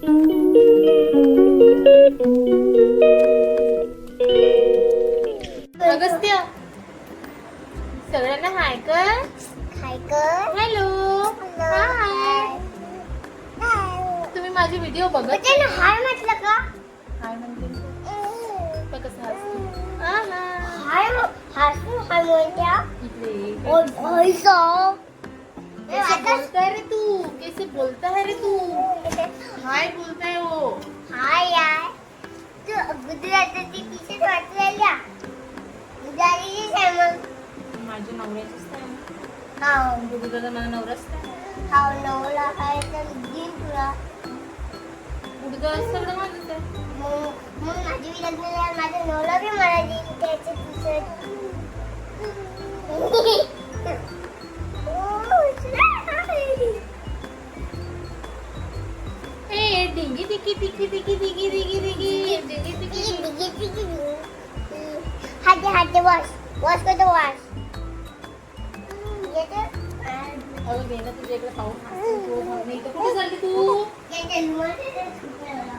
अगस्त्य सगळ्यांना हाय कर. हाय कर. हॅलो. हाय. तुम्ही माझे व्हिडिओ बघत म्हणजे ना हाय म्हटलं का? हाय म्हणते तर कसं हसते. हाय हसू हाय म्हणत्या. इकडे ओ भाईसाहब कैसे बोलता है रे तू. कैसे बोलता है रे तू. हाय बोलताय हो. हाय यार तू गुजराती टी-शर्ट वाटलेल्या गुजराती मग माझ्या नवऱ्याचीच नाही. हाव गुरुदादा माझा नवराच नाही. हाव नवला काय तर दिन तुला गुरुदादा सगळं माझंच आहे. मग माझी लग्न झाल्यावर माझं नवला बी मला देईल त्याचं टी-शर्ट. ए डिंगी टिकी टिकी टिकी टिकी टिकी टिकी डिंगी टिकी. हाते वॉश करतो वॉश अगं बेना तुझ्या इकडे पाहून हसते तू. नाही तर कुठे चालली तू.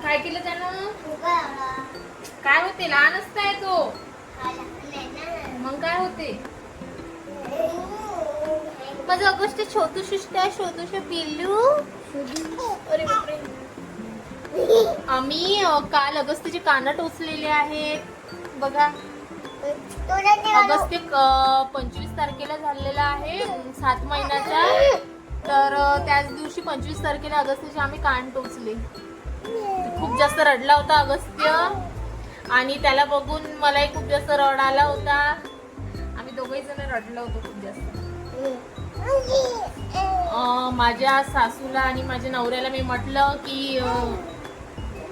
काय केलं त्यानं. काय होते. लहान असताय तो. मग काय होते. माझं अगस्ट छोटूशा पिल्लू. अरे बापरे. आम्ही काल अगस्टचे कान टोचलेले आहेत बघा. ऑगस्ट 25 तारखेला झालेला आहे 7 महिन्याचा. तर त्याच दिवशी 25 तारखेला अगस्टचे आम्ही कान टोचले. खूप जास्त रडला होता अगस्त्य आणि त्याला बघून मलाही खूप जास्त रड आला होता. आम्ही दोघही जण रडलो होतो खूप जास्त. माझ्या सासूला आणि माझ्या नवऱ्याला मी म्हटलं की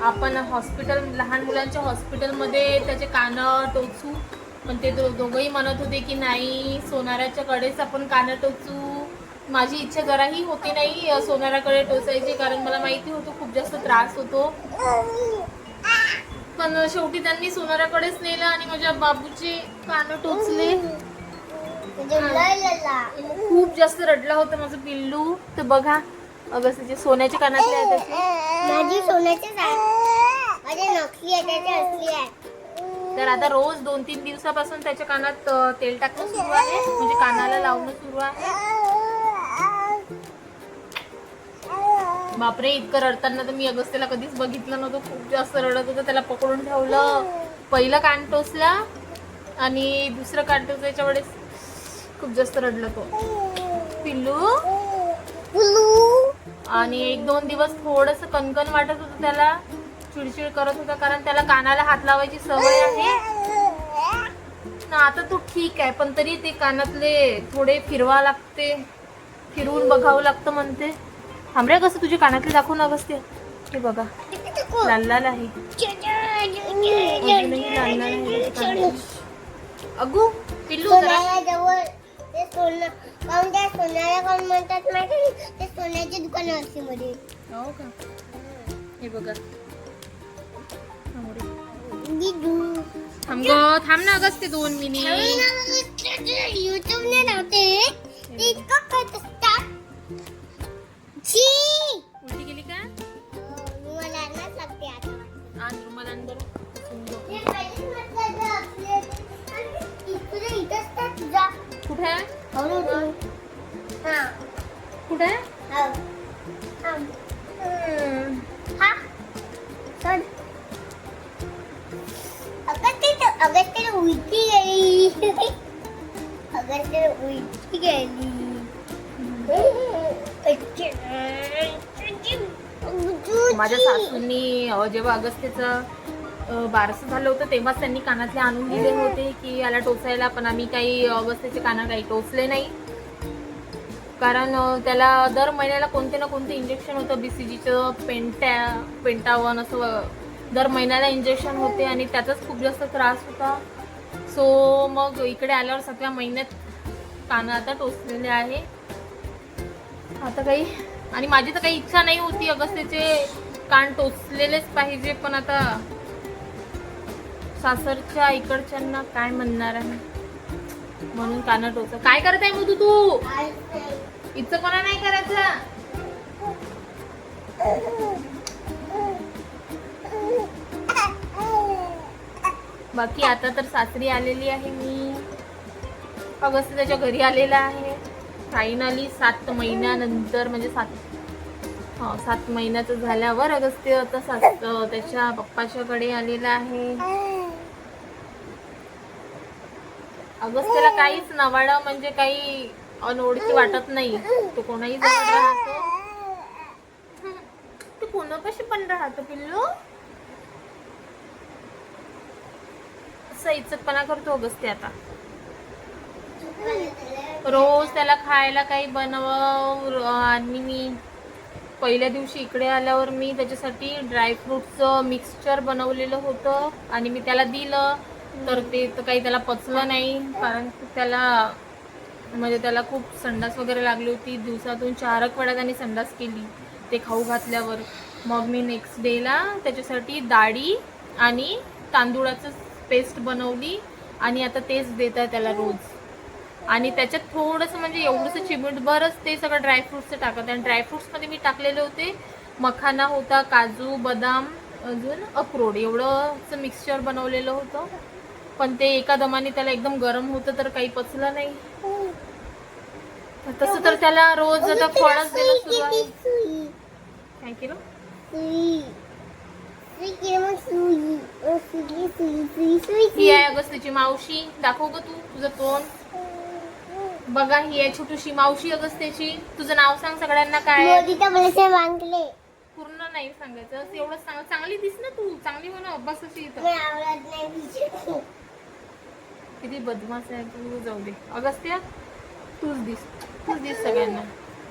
आपण हॉस्पिटल लहान मुलांच्या हॉस्पिटलमध्ये त्याचे कान टोचू. पण ते दोघंही म्हणत होते की नाही सोनाराच्या कडेच आपण कान टोचू. माझी इच्छा जराही होती नाही सोनाराकडे टोचायची कारण मला माहिती होतं खूप जास्त त्रास होतो. पण शेवटी त्यांनी सोनाराकडेच नेलं आणि माझ्या बाबूचे कान टोचले. खूप जास्त रडला होता माझं पिल्लू. तर बघा अगस्टचे सोन्याचे कानातले आहेत त्याचे. माझी सोन्याचीच आहे. माझी नकली आहे त्याची असली आहे. तर आता रोज 2-3 दिवसापासून त्याच्या कानात तेल टाकणं सुरू आहे. म्हणजे कानाला लावणं सुरू आहे. बापरे इतकं रडताना तर मी अगस्त्याला कधीच बघितलं नव्हतं. खूप जास्त रडत होतं. त्याला पकडून ठेवलं. पहिलं कान टोचला आणि दुसरं कान टोचायच्या वेळेस खूप जास्त रडला तो पिल्लू. आणि 1-2 दिवस थोडंसं कणकण वाटत होतं त्याला. चिडचिड करत होता कारण त्याला कानाला हात लावायची सवय आहे ना. आता तो ठीक आहे पण तरी ते कानातले थोडे फिरवा लागते. फिरवून बघावं लागतं म्हणते. थांबरे कसं तुझे कानातले दाखवू ना अगस्त्य. हे बघा लाल लाल आहे. अजूनही लाल लाल आहे. अगू पिल्लू सोन्याजवळ ते सोनं काऊन त्या सोन्याला काऊन म्हणतात माहिती. ते सोन्याची दुकान असते मध्ये. हो का. हे बघा थांब ना अगस्त्य 2 मिनिट. युट्यूब ने लावते ते इतकं करत असतात. उलटी गेली का. मला आणच लागते आता. आज रुमाल आण बरं. कुठे आहे. कुठे आहे. अगस्त्याला उलटी गेली. अगस्त्याला उलटी गेली. माझ्या सासूंनी जेव्हा अगस्त्याचं बारसं झालं होतं तेव्हाच त्यांनी कानातले आणून दिले होते की याला टोचायला. पण आम्ही काही अगस्त्याचे काना काही टोचले नाही कारण त्याला दर महिन्याला कोणते ना कोणते इंजेक्शन होतं. BCGचं पेंटावन असं दर महिन्याला इंजेक्शन होते आणि त्याचाच खूप जास्त त्रास होता. सो मग इकडे आल्यावर 7व्या महिन्यात कानं आता टोचलेले आहे. आता काही आणि माझी तर काही इच्छा नाही होती अगस्त्याचे कान टोचलेलेच पाहिजे. पण आता सासरच्या इकडच्यांना काय म्हणणार आहे म्हणून कान टोचा. काय करत आहे मग तू. इथं कोणा नाही करायचं. बाकी आता तर सासरी आलेली आहे मी. अगस्त त्याच्या घरी आलेला आहे फायनली 7 महिन्यानंतर, म्हणजे 7 महिन्याचं झाल्यावर अगस्त आता त्याच्या पप्पाच्याकडे आलेला आहे. अगस्त्याला काहीच नवाडं म्हणजे काही अनोळखी वाटत नाही. तो कोणाही जवळ राहतो. तू कोणापाशी पण राहतो पिल्लू. असं इज्जतपणा करतो अगस्त्य आता. रोज त्याला खायला काही बनव. आणि मी पहिल्या दिवशी इकडे आल्यावर मी त्याच्यासाठी ड्रायफ्रूटचं मिक्सचर बनवलेलं होतं आणि मी त्याला दिलं. तर ते तर काही त्याला पचलं नाही, कारण त्याला म्हणजे त्याला खूप संडास वगैरे लागली होती. दिवसातून 4 वेळा त्याने संडास केली ते खाऊ घातल्यावर. मग मी नेक्स्ट डेला त्याच्यासाठी डाळी आणि तांदूळाचं पेस्ट बनवली आणि आता तेच देत आहे त्याला रोज. आणि त्याच्यात थोडंसं म्हणजे एवढंसं चिमूटभरच ते सगळं ड्रायफ्रूट्सचं टाकत. आणि ड्रायफ्रूट्समध्ये मी टाकलेले होते मखाना होता, काजू, बदाम, अजून अक्रोड, एवढंच मिक्सचर बनवलेलं होतं. पण ते एका दमाने त्याला एकदम गरम होतं तर काही पचलं नाही. तसं तर त्याला रोज आता फळच देणं सुरू आहे. काय केलं? ही आहे अगस्त्याची मावशी. दाखव ग तू तुझं तोंड. बघा ही आहे छोटूशी मावशी अगस्त्याची. तुझं नाव सांग सगळ्यांना. काय पूर्ण नाही सांगायचं, एवढंच सांग. चांगली दिस ना तू, चांगली हो ना अभ्यासाची. इथं किती बदमाश आहे तू. जाऊ दे अगस्त्या, तूच दिस सगळ्यांना.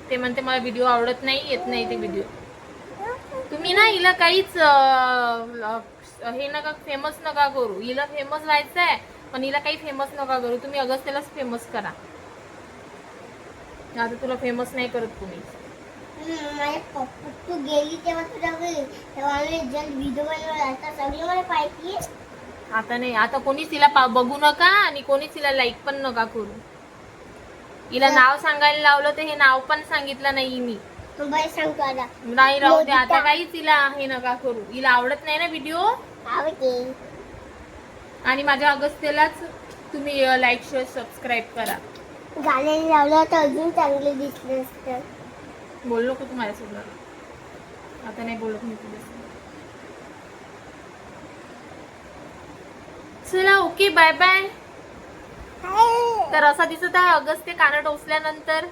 ते म्हणते मला व्हिडिओ आवडत नाही, येत नाही ते व्हिडिओ. तुम्ही ना हिला काहीच हे नका, फेमस नका करू. हिला फेमस व्हायचं आहे पण हिला काही फेमस नका करू. तुम्ही अगस्त्यालाच फेमस करा. आता तुला फेमस नाही करत तुम्ही. तू गेली तेव्हा तुझ्या घरी तेव्हा जल व्हिडिओ बनवला सगळे मला पाहिजे. आता नाही, आता कोणीच तिला बघू नका आणि कोणीच तिला लाईक पण नका करू. हिला नाव सांगायला लावलं तर हे नाव पण सांगितलं नाही मी. सांगतो आता नाही, राहू दे आता. काहीच तिला हे नका करू. हिला आवडत नाही ना व्हिडिओ. आवडते. आणि माझ्या अगस्त्यालाच तुम्ही लाईक, शेअर, सबस्क्राईब करा. गाणे लावलं तर अजून चांगले दिसलं असतं. बोललो का तू माझ्यासोबत? आता नाही बोलत मी तुझ्यासोबत. चला ओके, बाय बाय. तर असा दिसत आहे अगस्त्य कान टोचल्यानंतर.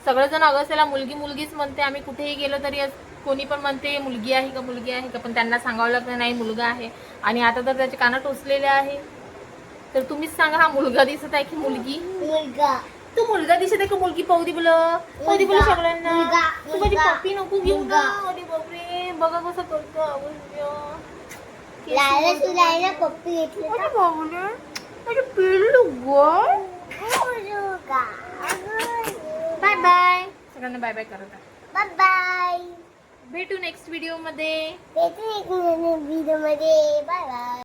सगळेजण अगस्त्याला मुलगी मुलगीच म्हणते. आम्ही कुठेही गेलो तरी कोणी पण म्हणते मुलगी आहे का, मुलगी आहे का. पण त्यांना सांगावं लागतं नाही मुलगा आहे. आणि आता तर त्याचे कान टोचलेले आहे. तर तुम्हीच सांगा हा मुलगा दिसत आहे की मुलगी? मुलगा. तू मुलगा दिसत आहे का मुलगी? पाहू बोल सगळ्यांना. तू माझी पप्पी नको घेऊ ना. अरे बापरे, बघा कसं करतो. पप्पी घेतली. बाय बाय सगळ्यांना. बाय बाय करत आहे. Bye bye. भेटू नेक्स्ट व्हिडिओ मध्ये. Bye bye.